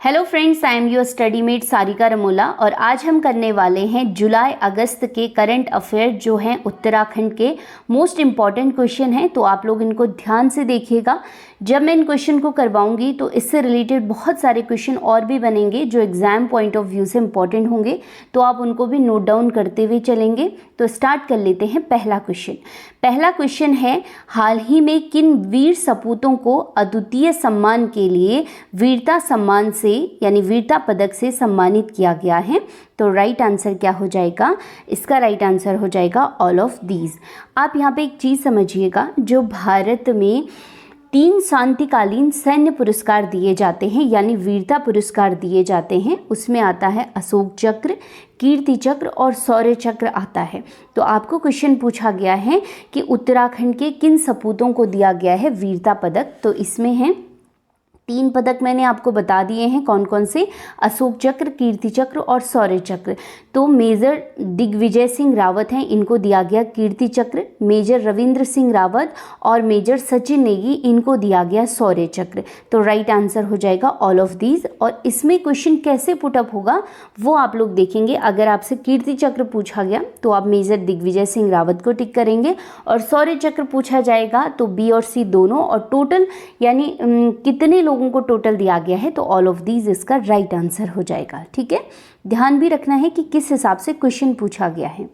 Hello friends, I am your studymate Sarika Ramola और आज हम करने वाले हैं जुलाई अगस्त के करंट अफेयर जो हैं उत्तराखंड के मोस्ट इम्पॉर्टेंट क्वेश्चन हैं। तो आप लोग इनको ध्यान से देखिएगा। जब मैं इन क्वेश्चन को करवाऊंगी तो इससे रिलेटेड बहुत सारे क्वेश्चन और भी बनेंगे जो एग्जाम पॉइंट ऑफ व्यू से इम्पॉर्टेंट होंगे, तो आप उनको भी नोट डाउन करते हुए चलेंगे। तो स्टार्ट कर लेते हैं। पहला क्वेश्चन है, हाल ही में किन वीर सपूतों को अद्वितीय सम्मान के लिए वीरता सम्मान से यानी वीरता पदक से सम्मानित किया गया है? तो राइट आंसर क्या हो जाएगा? इसका राइट आंसर हो जाएगा ऑल ऑफ दीज। आप यहाँ पे एक चीज़ समझिएगा, जो भारत में 3 शांतिकालीन सैन्य पुरस्कार दिए जाते हैं यानी वीरता पुरस्कार दिए जाते हैं, उसमें आता है अशोक चक्र, कीर्ति चक्र और शौर्य चक्र आता है। तो आपको क्वेश्चन पूछा गया है कि उत्तराखंड के किन सपूतों को दिया गया है वीरता पदक। तो इसमें है 3 पदक मैंने आपको बता दिए हैं, कौन कौन से? अशोक चक्र, कीर्ति चक्र और शौर्य चक्र। तो मेजर दिग्विजय सिंह रावत हैं, इनको दिया गया कीर्ति चक्र। मेजर रविंद्र सिंह रावत और मेजर सचिन नेगी, इनको दिया गया शौर्य चक्र। तो राइट आंसर हो जाएगा ऑल ऑफ दीज। और इसमें क्वेश्चन कैसे पुटअप होगा वो आप लोग देखेंगे। अगर आपसे कीर्ति चक्र पूछा गया तो आप मेजर दिग्विजय सिंह रावत को टिक करेंगे, और शौर्य चक्र पूछा जाएगा तो बी और सी दोनों, और टोटल यानी कितने लोगों को टोटल दिया गया है, तो ऑल ऑफ दीज इसका राइट आंसर हो जाएगा। ठीक है, ध्यान भी रखना है कि किस हिसाब से क्वेश्चन पूछा गया है।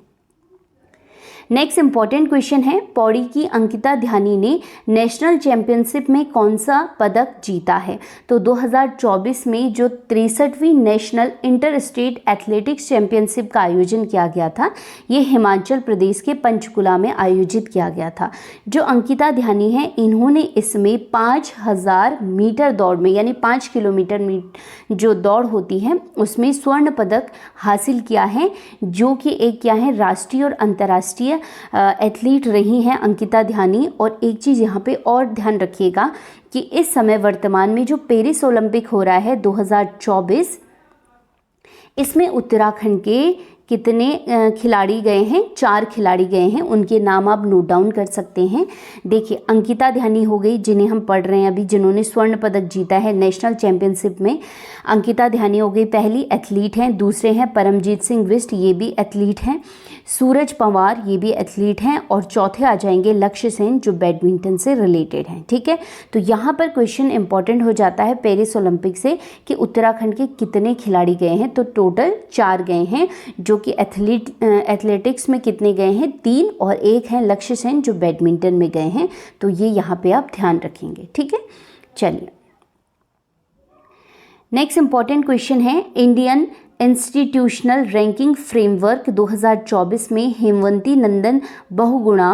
नेक्स्ट इंपॉर्टेंट क्वेश्चन है, पौड़ी की अंकिता ध्यानी ने नेशनल चैंपियनशिप में कौन सा पदक जीता है? तो 2024 में जो 63वीं national inter state athletics championship का आयोजन किया गया था, ये हिमाचल प्रदेश के पंचकुला में आयोजित किया गया था। जो अंकिता ध्यानी है, इन्होंने इसमें 5000 मीटर दौड़ में यानी 5 किलोमीटर जो दौड़ होती है उसमें स्वर्ण पदक हासिल किया है, जो कि एक क्या है, राष्ट्रीय और अंतर्राष्ट्रीय एथलीट रही हैं अंकिता ध्यानी। और एक चीज़ यहाँ पे और ध्यान रखिएगा कि इस समय वर्तमान में जो पेरिस ओलंपिक हो रहा है 2024, इसमें उत्तराखंड के कितने खिलाड़ी गए हैं? 4 खिलाड़ी गए हैं, उनके नाम आप नोट डाउन कर सकते हैं। देखिए, अंकिता ध्यानी हो गई जिन्हें हम पढ़ रहे हैं अभी, जिन्होंने स्वर्ण पदक जीता है नेशनल चैंपियनशिप में। अंकिता ध्यानी हो गई, पहली एथलीट हैं। दूसरे हैं परमजीत सिंह बिष्ट, ये भी एथलीट हैं। सूरज पंवार, ये भी एथलीट हैं। और चौथे आ जाएंगे लक्ष्य सेन, जो बैडमिंटन से रिलेटेड हैं। ठीक है, तो यहाँ पर क्वेश्चन इंपॉर्टेंट हो जाता है पेरिस ओलंपिक से कि उत्तराखंड के कितने खिलाड़ी गए हैं? तो टोटल 4 गए हैं, जो कि एथलेटिक्स में कितने गए हैं? 3, और एक है लक्ष्य सेन जो बैडमिंटन में गए हैं। तो ये यहाँ पे आप ध्यान रखेंगे। ठीक है, चलिए नेक्स्ट इंपॉर्टेंट क्वेश्चन है, इंडियन इंस्टीट्यूशनल रैंकिंग फ्रेमवर्क 2024 में हेमवती नंदन बहुगुणा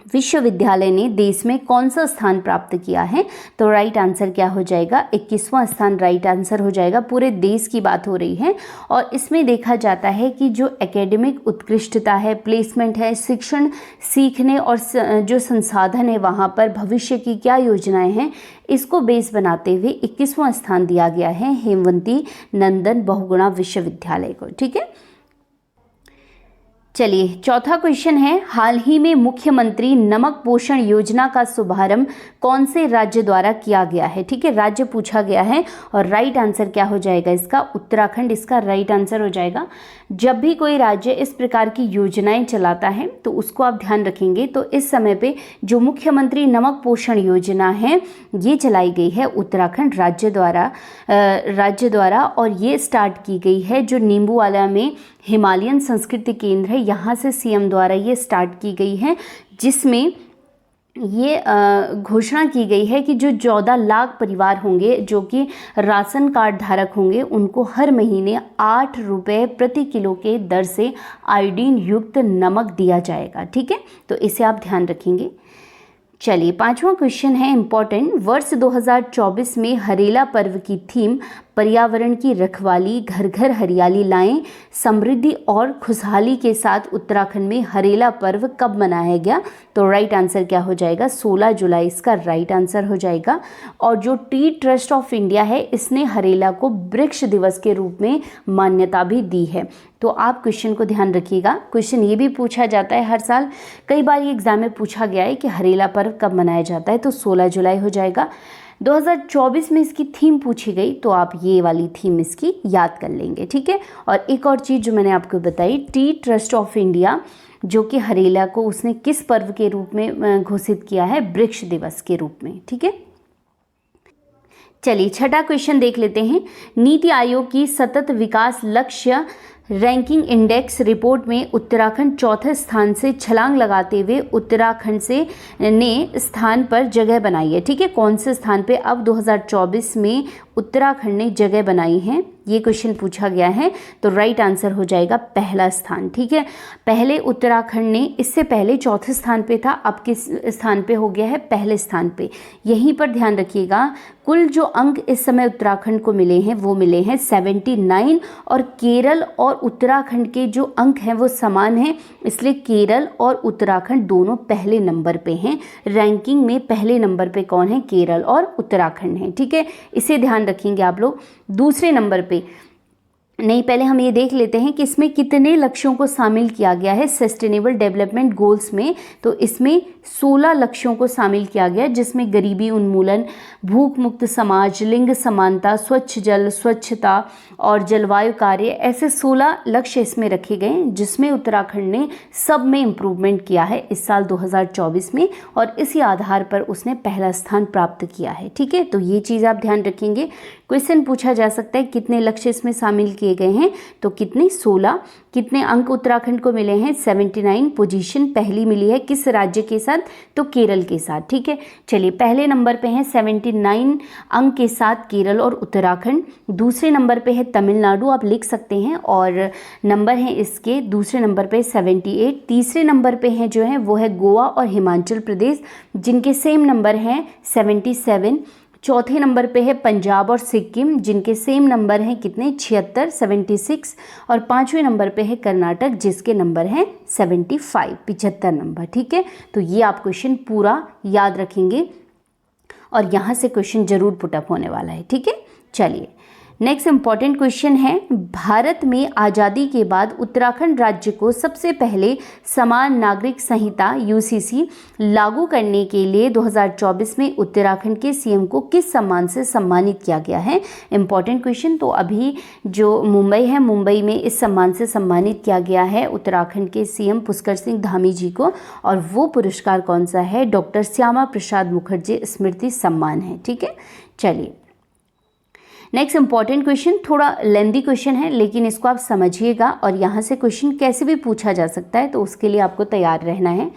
विश्वविद्यालय ने देश में कौन सा स्थान प्राप्त किया है? तो राइट आंसर क्या हो जाएगा? 21वां स्थान राइट आंसर हो जाएगा। पूरे देश की बात हो रही है, और इसमें देखा जाता है कि जो एकेडमिक उत्कृष्टता है, प्लेसमेंट है, शिक्षण सीखने और जो संसाधन है, वहाँ पर भविष्य की क्या योजनाएं हैं, इसको बेस बनाते हुए 21वां स्थान दिया गया है हेमवती नंदन बहुगुणा विश्वविद्यालय को। ठीक है, चलिए चौथा क्वेश्चन है, हाल ही में मुख्यमंत्री नमक पोषण योजना का शुभारंभ कौन से राज्य द्वारा किया गया है? ठीक है, राज्य पूछा गया है, और राइट आंसर क्या हो जाएगा इसका? उत्तराखंड इसका राइट आंसर हो जाएगा। जब भी कोई राज्य इस प्रकार की योजनाएं चलाता है तो उसको आप ध्यान रखेंगे। तो इस समय पे जो मुख्यमंत्री नमक पोषण योजना है, ये चलाई गई है उत्तराखंड राज्य द्वारा, और ये स्टार्ट की गई है जो नींबूवाला में हिमालयन संस्कृति केंद्र है, यहाँ से सीएम द्वारा ये स्टार्ट की गई है, जिसमें ये घोषणा की गई है कि जो 14 लाख परिवार होंगे जो कि राशन कार्ड धारक होंगे, उनको हर महीने 8 रुपये प्रति किलो के दर से आयोडीन युक्त नमक दिया जाएगा। ठीक है, तो इसे आप ध्यान रखेंगे। चलिए 5वां क्वेश्चन है इम्पॉर्टेंट, वर्ष 2024 में हरेला पर्व की थीम पर्यावरण की रखवाली, घर घर हरियाली लाएं, समृद्धि और खुशहाली के साथ उत्तराखंड में हरेला पर्व कब मनाया गया? तो राइट आंसर क्या हो जाएगा? 16 जुलाई इसका राइट आंसर हो जाएगा। और जो टी ट्रस्ट ऑफ इंडिया है, इसने हरेला को वृक्ष दिवस के रूप में मान्यता भी दी है। तो आप क्वेश्चन को ध्यान रखिएगा। क्वेश्चन ये भी पूछा जाता है हर साल, कई बार ये एग्जाम में पूछा गया है कि हरेला पर्व कब मनाया जाता है, तो 16 जुलाई हो जाएगा। 2024 में इसकी थीम पूछी गई तो आप ये वाली थीम इसकी याद कर लेंगे, ठीक है। और एक और चीज़ जो मैंने आपको बताई, टी ट्रस्ट ऑफ इंडिया जो कि हरेला को उसने किस पर्व के रूप में घोषित किया है, वृक्ष दिवस के रूप में, ठीक है। चलिए छठा क्वेश्चन देख लेते हैं। नीति आयोग की सतत विकास लक्ष्य रैंकिंग इंडेक्स रिपोर्ट में उत्तराखंड चौथे स्थान से छलांग लगाते हुए उत्तराखंड से ने स्थान पर जगह बनाई है, ठीक है। कौन से स्थान पे अब 2024 में उत्तराखंड ने जगह बनाई है, ये क्वेश्चन पूछा गया है। तो राइट आंसर हो जाएगा पहला स्थान, ठीक है। पहले उत्तराखंड ने, इससे पहले चौथे स्थान पे था, अब किस स्थान पे हो गया है, पहले स्थान पे। यहीं पर ध्यान रखिएगा, कुल जो अंक इस समय उत्तराखंड को मिले हैं वो मिले हैं 79, और केरल और उत्तराखंड के जो अंक हैं वो समान हैं, इसलिए केरल और उत्तराखंड दोनों पहले नंबर पे हैं। रैंकिंग में पहले नंबर पे कौन है, केरल और उत्तराखंड है, ठीक है। इसे ध्यान रखेंगे आप लोग। दूसरे नंबर पे नहीं, पहले हम ये देख लेते हैं कि इसमें कितने लक्ष्यों को शामिल किया गया है सस्टेनेबल डेवलपमेंट गोल्स में। तो इसमें 16 लक्ष्यों को शामिल किया गया, जिसमें गरीबी उन्मूलन, भूख मुक्त समाज, लिंग समानता, स्वच्छ जल, स्वच्छता और जलवायु कार्य, ऐसे 16 लक्ष्य इसमें रखे गए, जिसमें उत्तराखंड ने सब में इम्प्रूवमेंट किया है इस साल 2024 में, और इसी आधार पर उसने पहला स्थान प्राप्त किया है, ठीक है। तो ये चीज़ आप ध्यान रखेंगे। क्वेश्चन पूछा जा सकता है कितने लक्ष्य इसमें शामिल किए गए हैं, तो कितने, 16। कितने अंक उत्तराखंड को मिले हैं, 79। पोजीशन पहली मिली है किस राज्य के साथ, तो केरल के साथ, ठीक है। चलिए पहले नंबर पे हैं 79 अंक के साथ केरल और उत्तराखंड। दूसरे नंबर पे है तमिलनाडु, आप लिख सकते हैं, और नंबर है इसके दूसरे नंबर पे 78। तीसरे नंबर पे हैं जो है वो है गोवा और हिमाचल प्रदेश, जिनके सेम नंबर हैं 77। चौथे नंबर पे है पंजाब और सिक्किम, जिनके सेम नंबर हैं कितने, 76, 76। और पाँचवें नंबर पे है कर्नाटक, जिसके नंबर हैं 75, 75 नंबर, ठीक है। तो ये आप क्वेश्चन पूरा याद रखेंगे और यहाँ से क्वेश्चन जरूर पुटअप होने वाला है, ठीक है। चलिए नेक्स्ट इंपॉर्टेंट क्वेश्चन है, भारत में आज़ादी के बाद उत्तराखंड राज्य को सबसे पहले समान नागरिक संहिता यूसीसी लागू करने के लिए 2024 में उत्तराखंड के सीएम को किस सम्मान से सम्मानित किया गया है। Important question. तो अभी जो मुंबई है, मुंबई में इस सम्मान से सम्मानित किया गया है उत्तराखंड के सीएम पुष्कर सिंह धामी जी को, और वो पुरस्कार कौन सा है, डॉक्टर श्यामा प्रसाद मुखर्जी स्मृति सम्मान है, ठीक है। चलिए नेक्स्ट इंपॉर्टेंट क्वेश्चन, थोड़ा लेंदी क्वेश्चन है लेकिन इसको आप समझिएगा, और यहाँ से क्वेश्चन कैसे भी पूछा जा सकता है, तो उसके लिए आपको तैयार रहना है।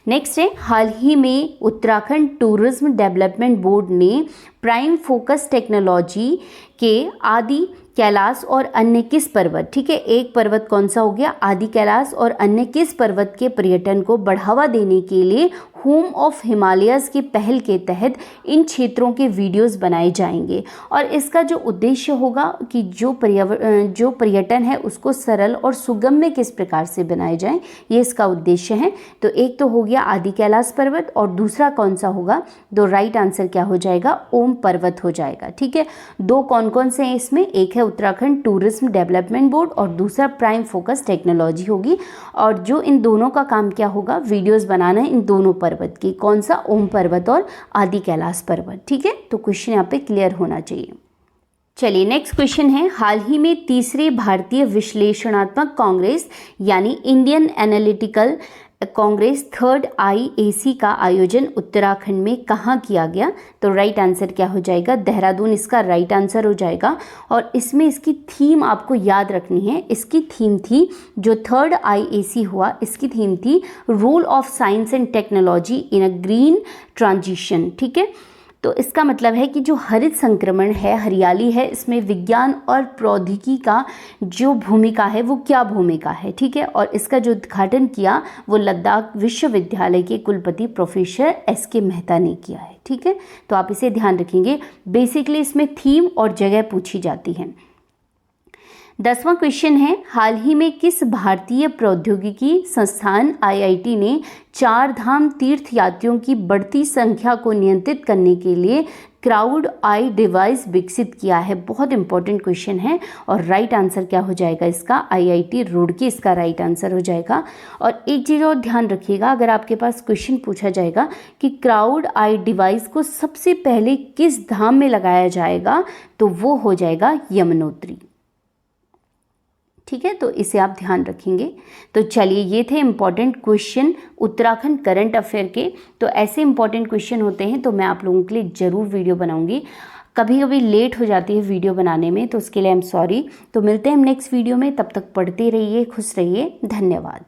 नेक्स्ट है, हाल ही में उत्तराखंड टूरिज्म डेवलपमेंट बोर्ड ने प्राइम फोकस टेक्नोलॉजी के आदि कैलाश और अन्य किस पर्वत, ठीक है, एक पर्वत कौन सा हो गया, आदि कैलाश, और अन्य किस पर्वत के पर्यटन को बढ़ावा देने के लिए होम ऑफ हिमालयस की पहल के तहत इन क्षेत्रों के वीडियोस बनाए जाएंगे। और इसका जो उद्देश्य होगा कि जो पर्यटन है उसको सरल और सुगम्य किस प्रकार से बनाए जाएं, ये इसका उद्देश्य है। तो एक तो हो गया आदि कैलाश पर्वत, और दूसरा कौन सा होगा, तो राइट आंसर क्या हो जाएगा, ओम पर्वत हो जाएगा, ठीक है। दो कौन कौन से हैं इसमें, एक है उत्तराखंड टूरिज्म डेवलपमेंट बोर्ड और दूसरा प्राइम फोकस टेक्नोलॉजी होगी, और जो इन दोनों का काम क्या होगा, वीडियोस बनाना है इन दोनों पर्वत की, कौन सा, ओम पर्वत और आदि कैलाश पर्वत, ठीक है। तो क्वेश्चन यहाँ पे क्लियर होना चाहिए। चलिए नेक्स्ट क्वेश्चन है, हाल ही में तीसरे भारतीय विश्लेषणात्मक कांग्रेस यानी Indian analytical Congress third IAC का आयोजन उत्तराखंड में कहाँ किया गया, तो राइट आंसर क्या हो जाएगा, देहरादून इसका राइट आंसर हो जाएगा। और इसमें इसकी थीम आपको याद रखनी है, इसकी थीम थी, जो थर्ड IAC हुआ इसकी थीम थी role of science and technology in a green transition, ठीक है। तो इसका मतलब है कि जो हरित संक्रमण है, हरियाली है, इसमें विज्ञान और प्रौद्योगिकी का जो भूमिका है वो क्या भूमिका है, ठीक है। और इसका जो उद्घाटन किया वो लद्दाख विश्वविद्यालय के कुलपति प्रोफेसर SK मेहता ने किया है, ठीक है। तो आप इसे ध्यान रखेंगे, बेसिकली इसमें थीम और जगह पूछी जाती है। 10वां क्वेश्चन है, हाल ही में किस भारतीय प्रौद्योगिकी संस्थान आईआईटी ने 4 धाम तीर्थ यात्रियों की बढ़ती संख्या को नियंत्रित करने के लिए क्राउड आई डिवाइस विकसित किया है? बहुत इंपॉर्टेंट क्वेश्चन है और राइट आंसर क्या हो जाएगा इसका? आईआईटी रुड़की इसका राइट आंसर हो जाएगा। और एक चीज़ और ध्यान रखिएगा, अगर आपके पास क्वेश्चन पूछा जाएगा कि क्राउड आई डिवाइस को सबसे पहले किस धाम में लगाया जाएगा, तो वो हो जाएगा यमुनोत्री। ठीक है, तो इसे आप ध्यान रखेंगे। तो चलिए, ये थे important question Uttarakhand current affair के। तो ऐसे इम्पॉर्टेंट क्वेश्चन होते हैं तो मैं आप लोगों के लिए ज़रूर वीडियो बनाऊंगी। कभी कभी लेट हो जाती है वीडियो बनाने में, तो उसके लिए आई एम सॉरी। तो मिलते हैं हम नेक्स्ट वीडियो में, तब तक पढ़ते रहिए, खुश रहिए, धन्यवाद।